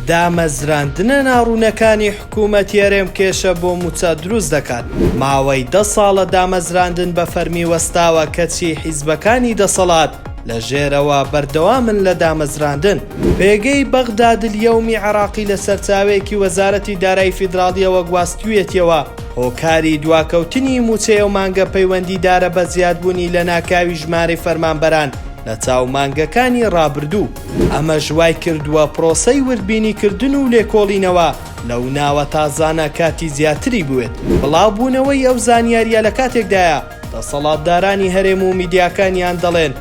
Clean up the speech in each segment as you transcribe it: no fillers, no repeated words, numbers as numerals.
دامەزراندنە ناڕوونەکانی حکوومەت یارێم کێشە بۆ موچە دروست دەکات. ماوەی 10 ساڵە دامەزراندن بە فەرمی وەستاوە کەچی حیزبەکانی دەسەڵات لە ژێرەوە بەردەوامن لە دامەزراندن. پێگەی بەغداد یەومی عێراقی لە سەرچاوێکی وەزارەتی دارایی فیدراڵیەوە گواستوویەتەوە هۆکاری دواکەوتنی موچەیە و مانگە پەیوەندیدارە بە زیادبوونی لە ناکاوی ژمارەی فەرمانبەران لە چاو مانگەکانی ڕابردوو. ئەمە ژوای کردووە پرۆسەی وردبینیکردن و لێکۆڵینەوە لەو ناوە تازانە کاتی زیاتری بوێت. بڵاوبوونەوەی ئەو زانیاریە لە کاتێکدایە دەسەڵاتدارانی هەرێم و میدیاکانیان دەڵێن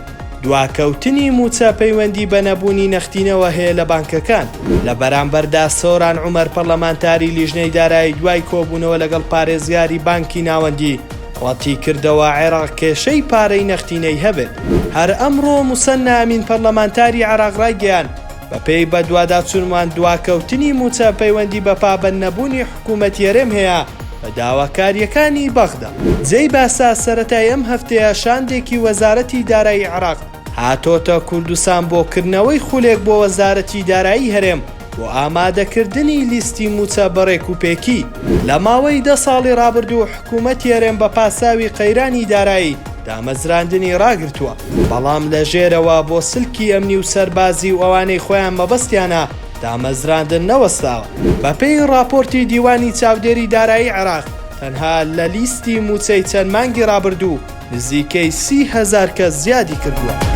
دواکەوتنی موچە پەیوەندی بە نەبوونی نەختینەوە هەیە لە بانکەکان. لە بەرامبەردا سۆران عومەر پەرلەمانتاری لیژنەی دارایی دوای کۆبوونەوە لەگەڵ پارێزگاری بانکی ناوەندی ڕەتی کردەوە عێراق کێشەی پارەی نەختینەی هەبێت. هەر ئەمڕۆ موسەننا ئەمین پەرلەمانتاری عێراق ڕایگەیاند بەپێی بە دوواداچوونمان دواکەوتنی موچە پەیوەندی بە پابەند نەبوونی حکوومەت یارێم هەیە بە داواکاریەکانی بەغدا. جێی باسا سەرەتای ئەم هەفتەیە شاندێکی وەزارەتی دارایی عێراق هاتۆتە کوردستان بۆ کردنەوەی خولێک بۆ وەزارەتی دارایی هەرێم بۆ ئامادەکردنی لیستی موچە بەڕێک و پێکی. لە ماوەی 10 ساڵی ڕابردوو حکوومەت یارێم بە پاساوی قەیرانی دارایی دامەزراندنی ڕاگرتووە، بەڵام لە ژێرەوە بۆ سلکی ئەمنی و سەربازی و ئەوانەی خۆیان مەبەستیانە دامەزراندن نەوەستاوە. بەپێی راپۆرتی دیوانی چاودێری دارایی عێراق تەنها لە لیستی موچەی چەند مانگی ڕابردوو نزیکەی 30,000 کەس زیادی کردووە.